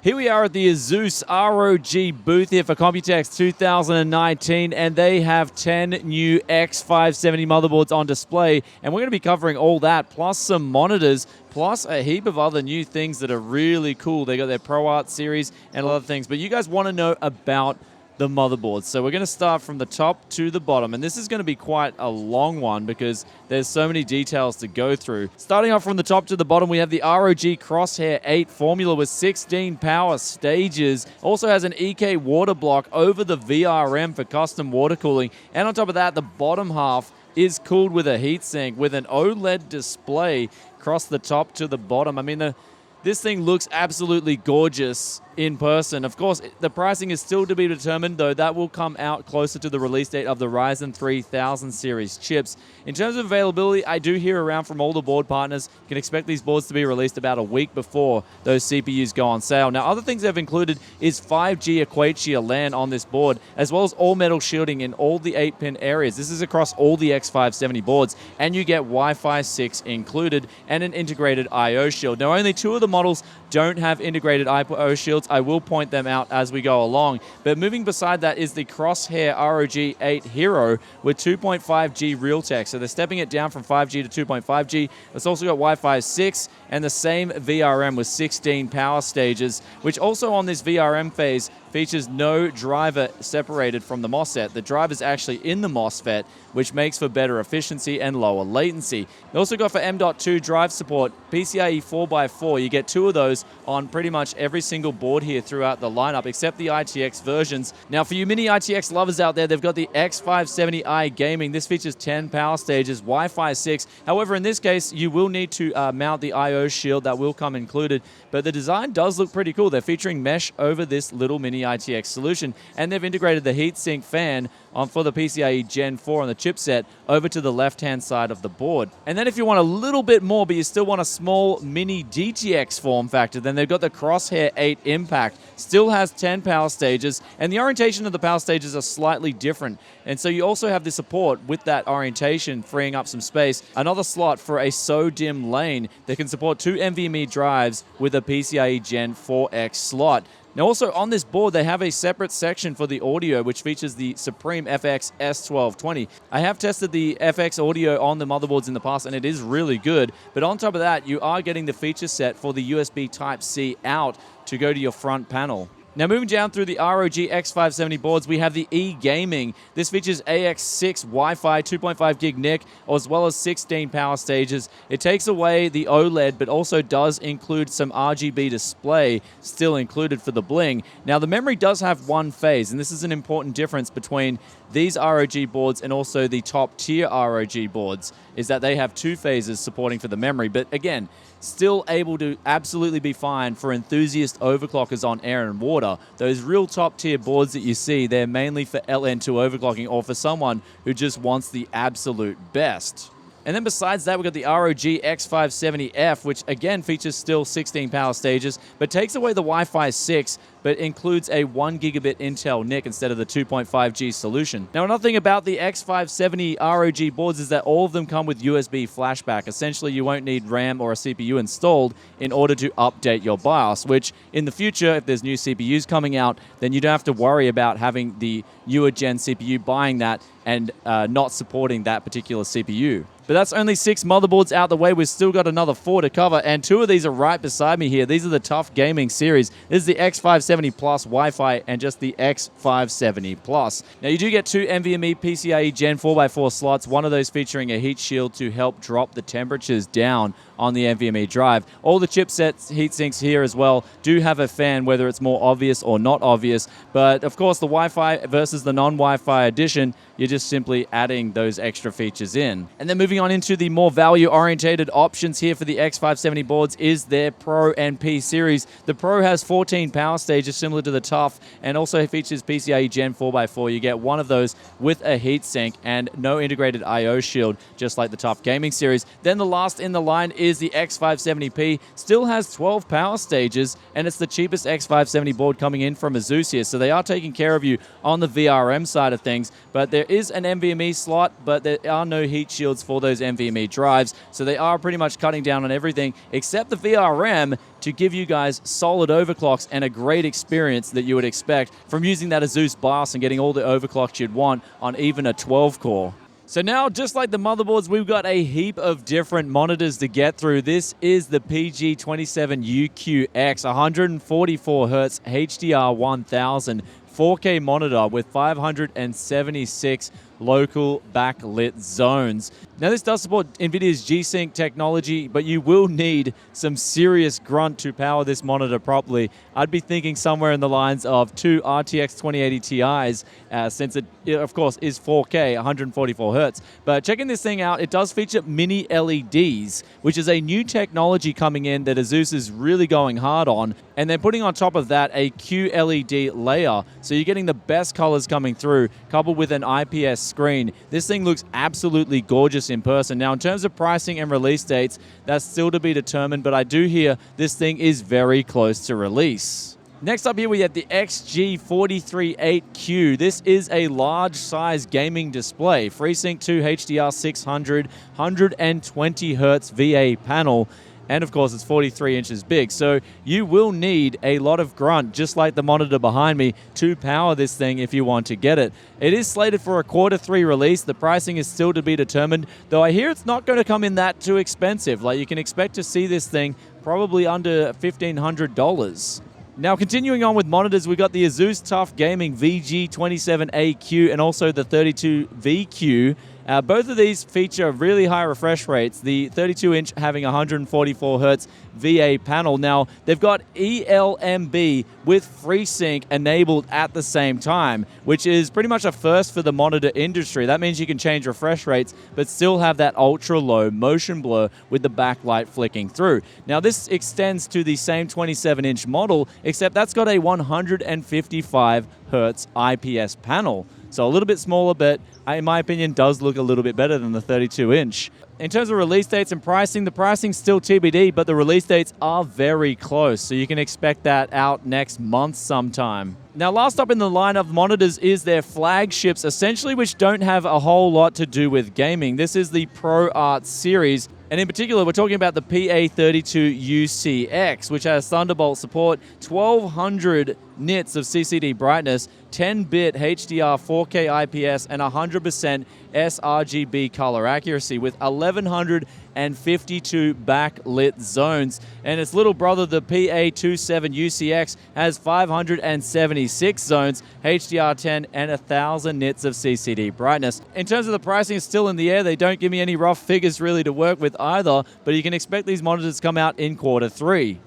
Here we are at the ASUS ROG booth here for Computex 2019, and they have 10 new X570 motherboards on display, and we're going to be covering all that, plus some monitors, plus a heap of other new things that are really cool. They got their ProArt Series and a lot of things, but you guys want to know about the motherboards. So we're going to start from the top to the bottom, and this is going to be quite a long one because there's so many details to go through. Starting off from the top to the bottom, we have the ROG Crosshair VIII formula with 16 power stages. Also has an EK water block over the VRM for custom water cooling, and on top of that, the bottom half is cooled with a heatsink with an OLED display across the top to the bottom. I mean, this thing looks absolutely gorgeous in person. Of course, the pricing is still to be determined, though that will come out closer to the release date of the Ryzen 3000 series chips. In terms of availability, I do hear around from all the board partners, you can expect these boards to be released about a week before those CPUs go on sale. Now, other things they've included is 5G Equatia LAN on this board, as well as all-metal shielding in all the 8-pin areas. This is across all the X570 boards, and you get Wi-Fi 6 included and an integrated I/O shield. Now, only 2 of the models don't have integrated I/O shields. I will point them out as we go along. But moving beside that is the Crosshair ROG VIII Hero with 2.5G Realtek. So they're stepping it down from 5G to 2.5G. It's also got Wi-Fi 6 and the same VRM with 16 power stages, which also on this VRM phase features no driver separated from the MOSFET. The driver is actually in the MOSFET, which makes for better efficiency and lower latency. They also got for M.2 drive support, PCIe 4x4. You get 2 of those on pretty much every single board here throughout the lineup, except the ITX versions. Now, for you mini-ITX lovers out there, they've got the X570 Gaming. This features 10 power stages, Wi-Fi 6. However, in this case, you will need to mount the I/O shield. That will come included, but the design does look pretty cool. They're featuring mesh over this little mini-ITX solution, and they've integrated the heatsink fan for the PCIe Gen 4 on the chipset over to the left-hand side of the board. And then if you want a little bit more, but you still want a small Mini-DTX form factor, then they've got the Crosshair VIII Impact. Still has 10 power stages, and the orientation of the power stages are slightly different. And so you also have the support with that orientation, freeing up some space. Another slot for a SO-DIMM lane that can support 2 NVMe drives with a PCIe Gen 4X slot. Now, also on this board, they have a separate section for the audio, which features the Supreme FX S1220. I have tested the FX audio on the motherboards in the past, and it is really good. But on top of that, you are getting the feature set for the USB Type-C out to go to your front panel. Now, moving down through the ROG X570 boards, we have the E-Gaming. This features AX6 Wi-Fi, 2.5 gig NIC, as well as 16 power stages. It takes away the OLED, but also does include some RGB display still included for the bling. Now, the memory does have 1 phase, and this is an important difference between these ROG boards and also the top-tier ROG boards, is that they have 2 phases supporting for the memory. But again, still able to absolutely be fine for enthusiast overclockers on air and water. Those real top-tier boards that you see, they're mainly for LN2 overclocking or for someone who just wants the absolute best. And then besides that, we've got the ROG X570F, which again features still 16 power stages, but takes away the Wi-Fi 6, but includes a 1 gigabit Intel NIC instead of the 2.5G solution. Now, another thing about the X570 ROG boards is that all of them come with USB flashback. Essentially, you won't need RAM or a CPU installed in order to update your BIOS, which in the future, if there's new CPUs coming out, then you don't have to worry about having the newer gen CPU buying that and not supporting that particular CPU. But that's only 6 motherboards out the way. We've still got another 4 to cover, and 2 of these are right beside me here. These are the TUF Gaming series. This is the X570 Plus Wi-Fi and just the X570 Plus. Now, you do get 2 NVMe PCIe Gen 4x4 slots, one of those featuring a heat shield to help drop the temperatures down on the NVMe drive. All the chipsets, heatsinks here as well, do have a fan, whether it's more obvious or not obvious. But of course, the Wi-Fi versus the non-Wi-Fi edition, you're just simply adding those extra features in. And then moving on into the more value-orientated options here for the X570 boards is their Pro and P series. The Pro has 14 power stages, similar to the TUF, and also features PCIe Gen 4x4. You get 1 of those with a heatsink and no integrated I/O shield, just like the TUF Gaming series. Then the last in the line is the X570P. Still has 12 power stages, and it's the cheapest X570 board coming in from ASUS here. So they are taking care of you on the VRM side of things, but there is an NVMe slot, but there are no heat shields for those NVMe drives. So they are pretty much cutting down on everything except the VRM to give you guys solid overclocks and a great experience that you would expect from using that ASUS BIOS and getting all the overclocks you'd want on even a 12-core. So now, just like the motherboards, we've got a heap of different monitors to get through. This is the PG27UQX 144Hz HDR 1000 4K monitor with 576 local backlit zones. Now, this does support NVIDIA's G-Sync technology, but you will need some serious grunt to power this monitor properly. I'd be thinking somewhere in the lines of 2 RTX 2080 Ti's, since it, of course, is 4K, 144 Hz. But checking this thing out, it does feature mini-LEDs, which is a new technology coming in that ASUS is really going hard on. And then putting on top of that a QLED layer, so you're getting the best colors coming through, coupled with an IPS screen. This thing looks absolutely gorgeous in person. Now, in terms of pricing and release dates, that's still to be determined, but I do hear this thing is very close to release. Next up here, we have the X570 This is a large-size gaming display. FreeSync 2 HDR 600, 120 Hz VA panel. And of course, it's 43 inches big, so you will need a lot of grunt, just like the monitor behind me, to power this thing if you want to get it. It is slated for a Q3 release. The pricing is still to be determined, though I hear it's not going to come in that too expensive. Like, you can expect to see this thing probably under $1,500. Now, continuing on with monitors, we've got the ASUS TUF Gaming VG27AQ and also the 32VQ. Both of these feature really high refresh rates, the 32-inch having 144 Hz VA panel. Now, they've got ELMB with FreeSync enabled at the same time, which is pretty much a first for the monitor industry. That means you can change refresh rates, but still have that ultra-low motion blur with the backlight flicking through. Now, this extends to the same 27-inch model, except that's got a 155 Hz IPS panel. So a little bit smaller, but in my opinion, does look a little bit better than the 32-inch. In terms of release dates and pricing, the pricing's still TBD, but the release dates are very close, so you can expect that out next month sometime. Now, last up in the line of monitors is their flagships, essentially, which don't have a whole lot to do with gaming. This is the ProArt Series. And in particular, we're talking about the PA32UCX, which has Thunderbolt support, 1200 nits of CCD brightness, 10-bit HDR 4K IPS, and 100% sRGB color accuracy with 1152 backlit zones. And its little brother, the PA27UCX, has 576 zones, HDR10, and 1000 nits of CCD brightness. In terms of the pricing, it's still in the air. They don't give me any rough figures really to work with either, but you can expect these monitors to come out in Q3.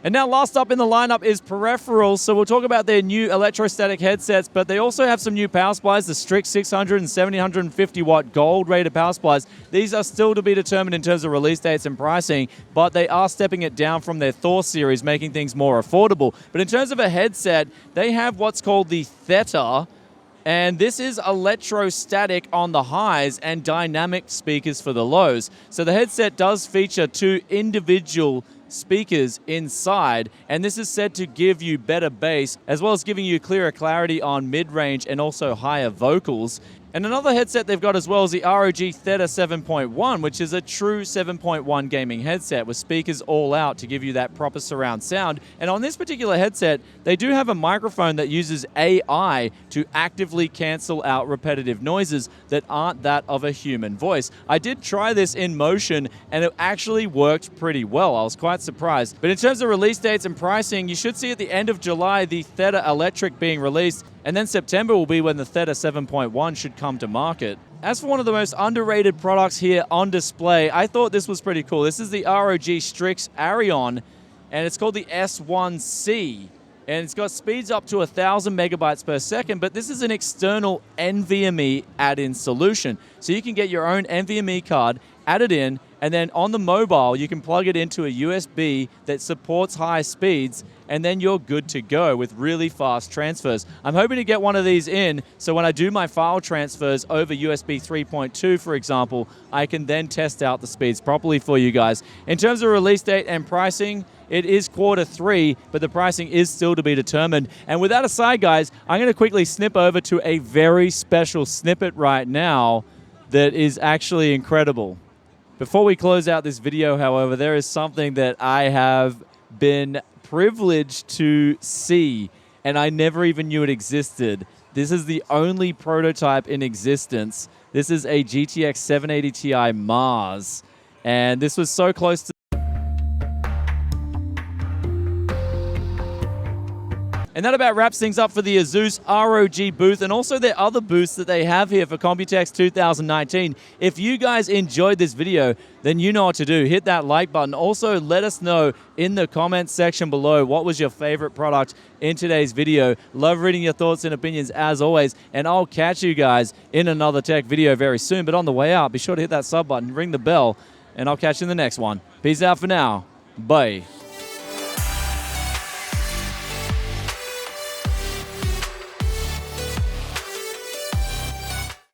And now last up in the lineup is peripherals. So we'll talk about their new electrostatic headsets, but they also have some new power supplies, the Strix 600 and 750 watt gold rated power supplies. These are still to be determined in terms of release dates and pricing, but they are stepping it down from their Thor series, making things more affordable. But in terms of a headset, they have what's called the Theta, and this is electrostatic on the highs and dynamic speakers for the lows. So the headset does feature 2 individual speakers inside, and this is said to give you better bass, as well as giving you clearer clarity on mid-range and also higher vocals. And another headset they've got as well is the ROG Theta 7.1, which is a true 7.1 gaming headset with speakers all out to give you that proper surround sound. And on this particular headset, they do have a microphone that uses AI to actively cancel out repetitive noises that aren't that of a human voice. I did try this in motion, and it actually worked pretty well. I was quite surprised. But in terms of release dates and pricing, you should see at the end of July the Theta Electric being released, and then September will be when the Theta 7.1 should come to market. As for one of the most underrated products here on display, I thought this was pretty cool. This is the ROG Strix Ariane, and it's called the S1C. And it's got speeds up to 1,000 megabytes per second, but this is an external NVMe add-in solution. So you can get your own NVMe card, add it in, and then on the mobile, you can plug it into a USB that supports high speeds, and then you're good to go with really fast transfers. I'm hoping to get one of these in, so when I do my file transfers over USB 3.2, for example, I can then test out the speeds properly for you guys. In terms of release date and pricing, it is Q3, but the pricing is still to be determined. And with that aside, guys, I'm going to quickly snip over to a very special snippet right now that is actually incredible. Before we close out this video, however, there is something that I have been privileged to see, and I never even knew it existed. This is the only prototype in existence. This is a GTX 780 Ti Mars, and this was so close to... And that about wraps things up for the ASUS ROG booth and also their other booths that they have here for Computex 2019. If you guys enjoyed this video, then you know what to do. Hit that like button. Also, let us know in the comments section below what was your favorite product in today's video. Love reading your thoughts and opinions as always, and I'll catch you guys in another tech video very soon. But on the way out, be sure to hit that sub button, ring the bell, and I'll catch you in the next one. Peace out for now. Bye.